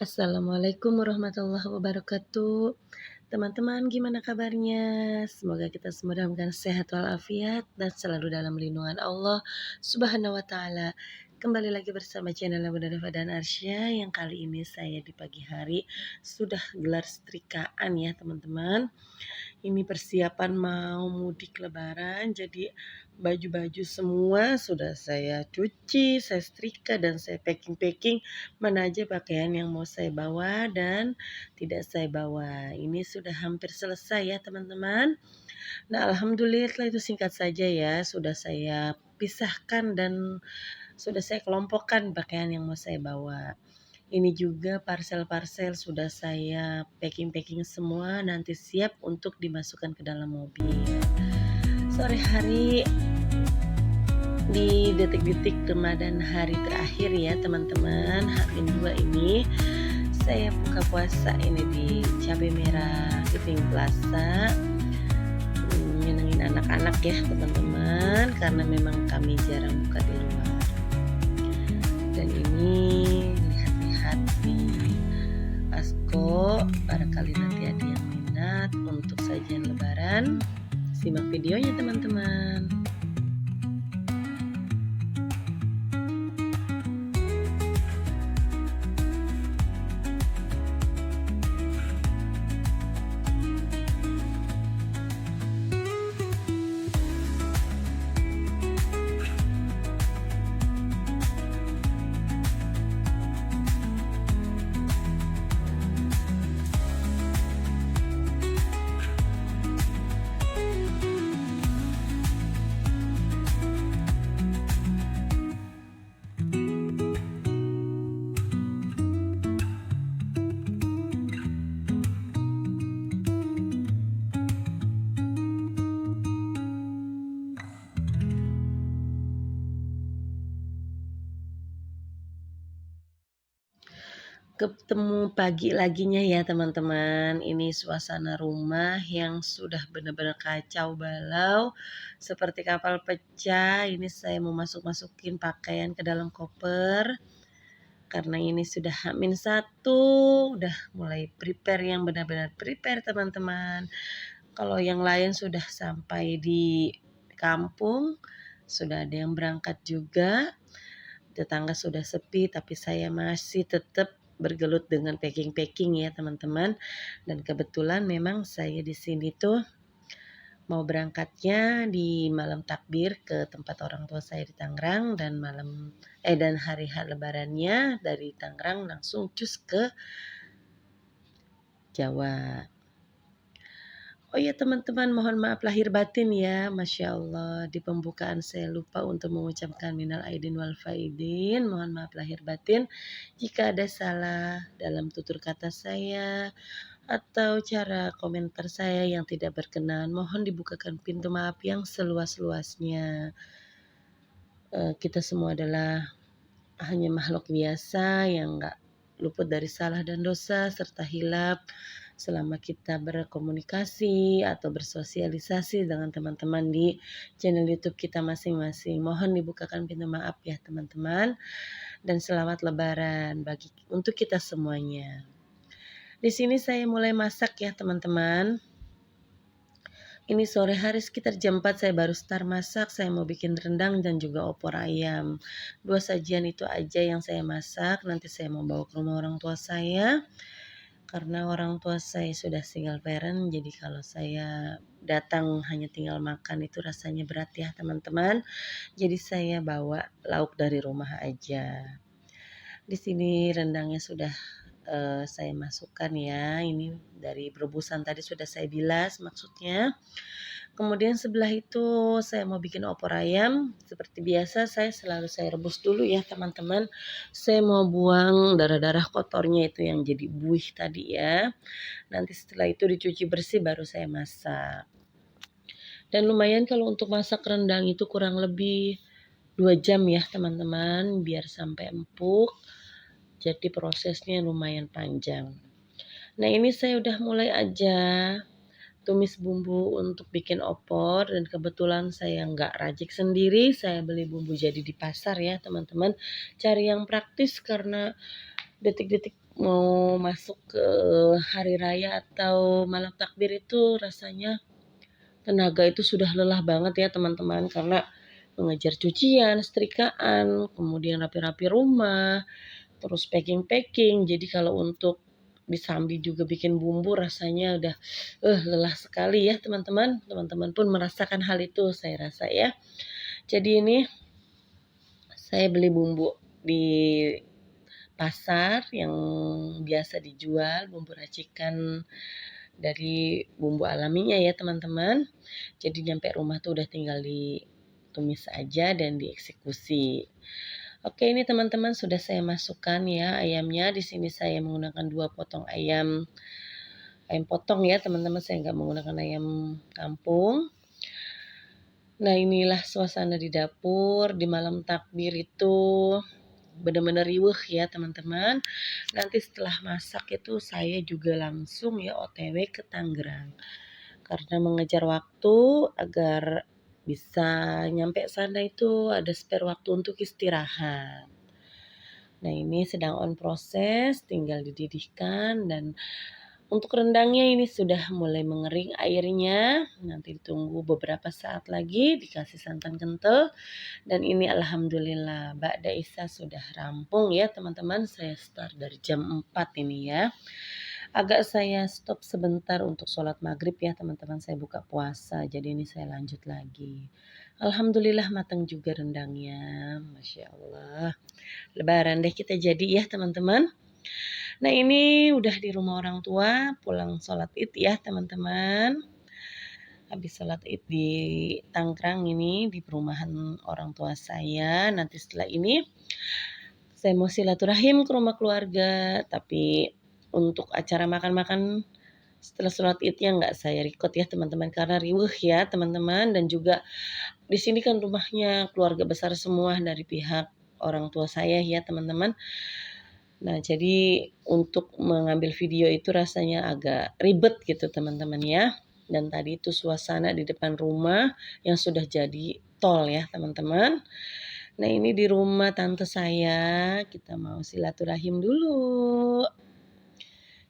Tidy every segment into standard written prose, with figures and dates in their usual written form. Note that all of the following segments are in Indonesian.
Assalamualaikum warahmatullahi wabarakatuh. Teman-teman, gimana kabarnya? Semoga kita semua dalam keadaan sehat walafiat dan selalu dalam lindungan Allah Subhanahu wa taala. Kembali lagi bersama channel Bunda Deva dan Arsya yang kali ini saya di pagi hari sudah gelar setrikaan ya teman-teman. Ini persiapan mau mudik lebaran, jadi baju-baju semua sudah saya cuci, saya setrika, dan saya packing-packing mana aja pakaian yang mau saya bawa dan tidak saya bawa. Ini sudah hampir selesai ya teman-teman. Nah alhamdulillah itu singkat saja ya, sudah saya pisahkan dan sudah saya kelompokkan pakaian yang mau saya bawa. Ini juga parcel-parcel sudah saya packing-packing semua, nanti siap untuk dimasukkan ke dalam mobil. Sore hari di detik-detik Ramadan hari terakhir ya teman-teman, H-2 ini saya buka puasa ini di Cabai Merah Living Plaza. Nyenengin anak-anak ya teman-teman, karena memang kami jarang buka di luar. Dan ini lihat-lihat di Asko, barangkali nanti ada yang minat untuk sajian lebaran. Simak videonya teman-teman. Ketemu pagi laginya ya teman-teman. Ini suasana rumah yang sudah benar-benar kacau balau, seperti kapal pecah. Ini saya mau masukin pakaian ke dalam koper, karena ini sudah H-1, udah mulai prepare yang benar-benar prepare teman-teman. Kalau yang lain sudah sampai di kampung, sudah ada yang berangkat juga. Tetangga sudah sepi, tapi saya masih tetap bergelut dengan packing-packing ya teman-teman. Dan kebetulan memang saya di sini tuh mau berangkatnya di malam takbir ke tempat orang tua saya di Tangerang, dan dan hari lebarannya dari Tangerang langsung cus ke Jawa. Oh iya teman-teman, mohon maaf lahir batin ya. Masya Allah, di pembukaan saya lupa untuk mengucapkan minal aidin wal faidin. Mohon maaf lahir batin jika ada salah dalam tutur kata saya atau cara komentar saya yang tidak berkenan. Mohon dibukakan pintu maaf yang seluas-luasnya. Kita semua adalah hanya makhluk biasa yang gak luput dari salah dan dosa serta hilap selama kita berkomunikasi atau bersosialisasi dengan teman-teman di channel YouTube kita masing-masing. Mohon dibukakan pintu maaf ya teman-teman, dan selamat lebaran untuk kita semuanya. Di sini saya mulai masak ya teman-teman. Ini sore hari sekitar jam 4 saya baru start masak. Saya mau bikin rendang dan juga opor ayam. 2 sajian itu aja yang saya masak. Nanti saya mau bawa ke rumah orang tua saya, karena orang tua saya sudah single parent. Jadi kalau saya datang hanya tinggal makan itu rasanya berat ya teman-teman. Jadi saya bawa lauk dari rumah aja. Di sini rendangnya sudah saya masukkan ya. Ini dari rebusan tadi sudah saya bilas maksudnya. Kemudian sebelah itu saya mau bikin opor ayam. Seperti biasa saya rebus dulu ya teman-teman. Saya mau buang darah-darah kotornya itu yang jadi buih tadi ya. Nanti setelah itu dicuci bersih baru saya masak. Dan lumayan kalau untuk masak rendang itu kurang lebih 2 jam ya teman-teman, biar sampai empuk. Jadi prosesnya lumayan panjang. Nah ini saya udah mulai aja tumis bumbu untuk bikin opor, dan kebetulan saya nggak racik sendiri, saya beli bumbu jadi di pasar ya teman-teman. Cari yang praktis karena detik-detik mau masuk ke hari raya atau malam takbir itu rasanya tenaga itu sudah lelah banget ya teman-teman, karena mengejar cucian, setrikaan, kemudian rapi-rapi rumah, terus packing-packing. Jadi kalau untuk disambi juga bikin bumbu rasanya udah lelah sekali ya teman-teman. Teman-teman pun merasakan hal itu saya rasa ya. Jadi ini saya beli bumbu di pasar yang biasa dijual, bumbu racikan dari bumbu alaminya ya teman-teman. Jadi nyampe rumah tuh udah tinggal ditumis aja dan dieksekusi. Oke, ini teman-teman sudah saya masukkan ya ayamnya. Di sini saya menggunakan 2 potong ayam potong ya teman-teman. Saya nggak menggunakan ayam kampung. Nah, inilah suasana di dapur di malam takbir itu benar-benar riuh ya teman-teman. Nanti setelah masak itu saya juga langsung ya OTW ke Tangerang. Karena mengejar waktu agar bisa nyampe sana itu ada spare waktu untuk istirahat. Nah, ini sedang on proses, tinggal dididihkan dan untuk rendangnya ini sudah mulai mengering airnya. Nanti ditunggu beberapa saat lagi dikasih santan kental. Dan ini alhamdulillah Ba'da Isya sudah rampung ya teman-teman. Saya start dari jam 4 ini ya. Agak saya stop sebentar untuk sholat maghrib ya teman-teman. Saya buka puasa, jadi ini saya lanjut lagi. Alhamdulillah matang juga rendangnya. Masya Allah. Lebaran deh kita jadi ya teman-teman. Nah, ini udah di rumah orang tua, pulang sholat id ya teman-teman. Habis sholat id di Tangerang ini, di perumahan orang tua saya. Nanti setelah ini saya mau silaturahim ke rumah keluarga, tapi untuk acara makan-makan setelah sholat idnya nggak saya record ya teman-teman, karena riuh ya teman-teman. Dan juga di sini kan rumahnya keluarga besar semua dari pihak orang tua saya ya teman-teman. Nah, jadi untuk mengambil video itu rasanya agak ribet gitu teman-teman ya. Dan tadi itu suasana di depan rumah yang sudah jadi tol ya teman-teman. Nah, ini di rumah tante saya, kita mau silaturahim dulu.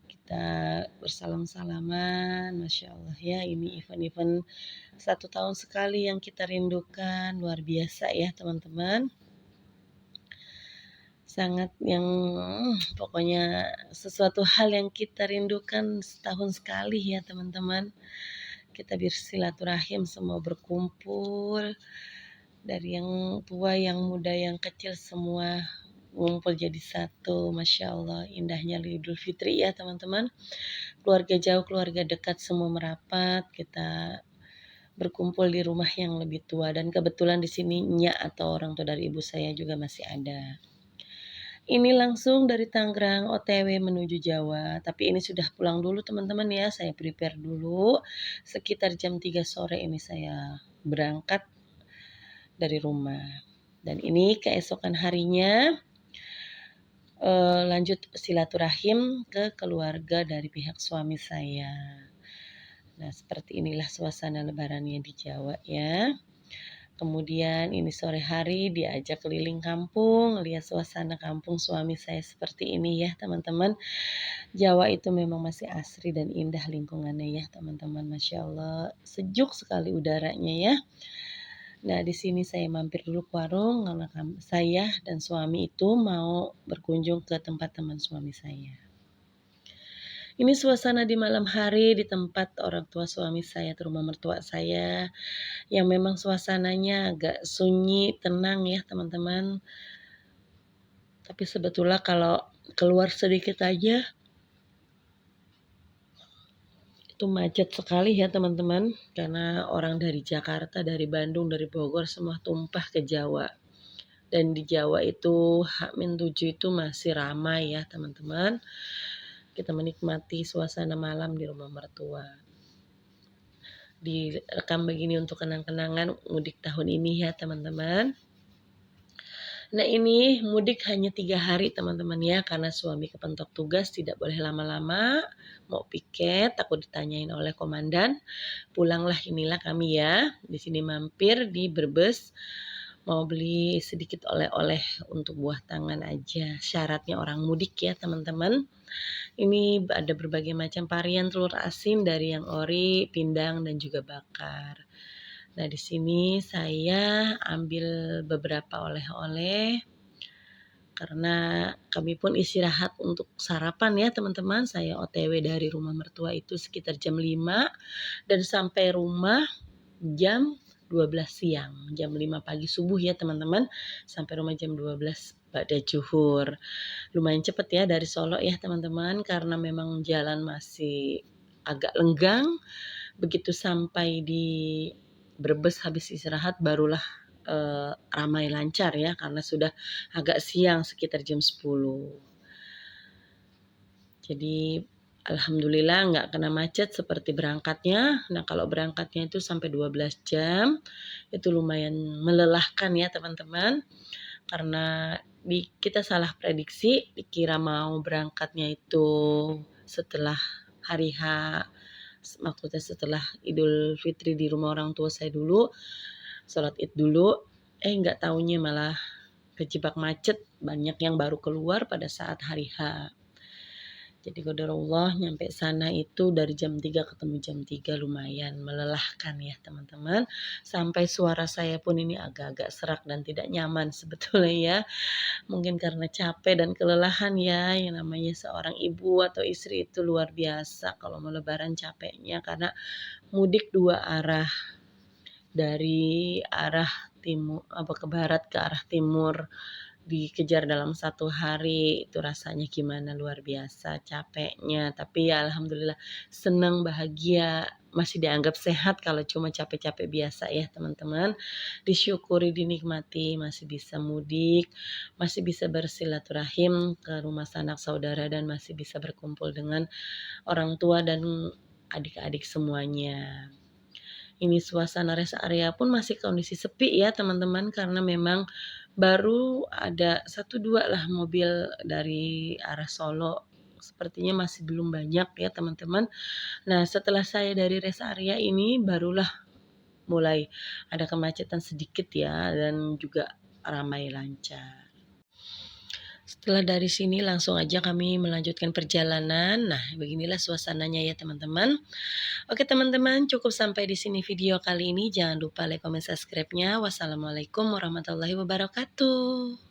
Kita bersalam-salaman, Masya Allah ya, ini event-event 1 tahun sekali yang kita rindukan, luar biasa ya teman-teman. Sangat yang pokoknya sesuatu hal yang kita rindukan setahun sekali ya teman-teman. Kita bersilaturahim, semua berkumpul. Dari yang tua, yang muda, yang kecil semua ngumpul jadi satu. Masya Allah, indahnya Idul Fitri ya teman-teman. Keluarga jauh, keluarga dekat semua merapat. Kita berkumpul di rumah yang lebih tua. Dan kebetulan di sini nyak atau orang tua dari ibu saya juga masih ada. Ini langsung dari Tangerang OTW menuju Jawa. Tapi ini sudah pulang dulu teman-teman ya. Saya prepare dulu. Sekitar jam 3 sore ini saya berangkat dari rumah. Dan ini keesokan harinya lanjut silaturahim ke keluarga dari pihak suami saya. Nah, seperti inilah suasana lebarannya di Jawa ya. Kemudian ini sore hari diajak keliling kampung, lihat suasana kampung suami saya seperti ini ya teman-teman. Jawa itu memang masih asri dan indah lingkungannya ya teman-teman. Masya Allah, sejuk sekali udaranya ya. Nah, di sini saya mampir dulu ke warung karena saya dan suami itu mau berkunjung ke tempat teman suami saya. Ini suasana di malam hari di tempat orang tua suami saya, di rumah mertua saya, yang memang suasananya agak sunyi, tenang ya teman-teman. Tapi sebetulnya kalau keluar sedikit aja, itu macet sekali ya teman-teman. Karena orang dari Jakarta, dari Bandung, dari Bogor semua tumpah ke Jawa. Dan di Jawa itu H-7 itu masih ramai ya teman-teman. Kita menikmati suasana malam di rumah mertua. Direkam begini untuk kenang-kenangan mudik tahun ini ya teman-teman. Nah, ini mudik hanya 3 hari teman-teman ya, karena suami kepentok tugas tidak boleh lama-lama, mau piket takut ditanyain oleh komandan. Pulanglah inilah kami ya, di sini mampir di Brebes mau beli sedikit oleh-oleh untuk buah tangan aja. Syaratnya orang mudik ya teman-teman. Ini ada berbagai macam varian telur asin dari yang ori, pindang, dan juga bakar. Nah, di sini saya ambil beberapa oleh-oleh karena kami pun istirahat untuk sarapan ya teman-teman. Saya OTW dari rumah mertua itu sekitar jam 5 dan sampai rumah jam 12 siang, jam 5 pagi subuh ya teman-teman, sampai rumah jam 12 ba'da zuhur. Lumayan cepet ya dari Solo ya teman-teman, karena memang jalan masih agak lenggang. Begitu sampai di Brebes habis istirahat barulah ramai lancar ya, karena sudah agak siang sekitar jam 10. Jadi alhamdulillah nggak kena macet seperti berangkatnya. Nah, kalau berangkatnya itu sampai 12 jam, itu lumayan melelahkan ya teman-teman. Karena kita salah prediksi, dikira mau berangkatnya itu setelah hari H, maksudnya setelah Idul Fitri di rumah orang tua saya dulu, sholat Id dulu, nggak taunya malah kejebak macet, banyak yang baru keluar pada saat hari H. Jadi qadarullah nyampe sana itu dari jam 3 ketemu jam 3, lumayan melelahkan ya teman-teman. Sampai suara saya pun ini agak-agak serak dan tidak nyaman sebetulnya ya. Mungkin karena capek dan kelelahan ya, yang namanya seorang ibu atau istri itu luar biasa kalau mau lebaran capeknya, karena mudik 2 arah. Dari arah timur ke barat ke arah timur, dikejar dalam 1 hari, itu rasanya gimana, luar biasa capeknya. Tapi ya alhamdulillah senang, bahagia, masih dianggap sehat kalau cuma capek-capek biasa ya teman-teman. Disyukuri, dinikmati, masih bisa mudik, masih bisa bersilaturahim ke rumah sanak saudara, dan masih bisa berkumpul dengan orang tua dan adik-adik semuanya. Ini suasana rest area pun masih kondisi sepi ya teman-teman, karena memang baru ada 1, 2 lah mobil dari arah Solo. Sepertinya masih belum banyak ya teman-teman. Nah, setelah saya dari rest area ini barulah mulai ada kemacetan sedikit ya, dan juga ramai lancar. Setelah dari sini langsung aja kami melanjutkan perjalanan. Nah, beginilah suasananya ya teman-teman. Oke teman-teman, cukup sampai di sini video kali ini. Jangan lupa like, comment, subscribe-nya. Wassalamualaikum warahmatullahi wabarakatuh.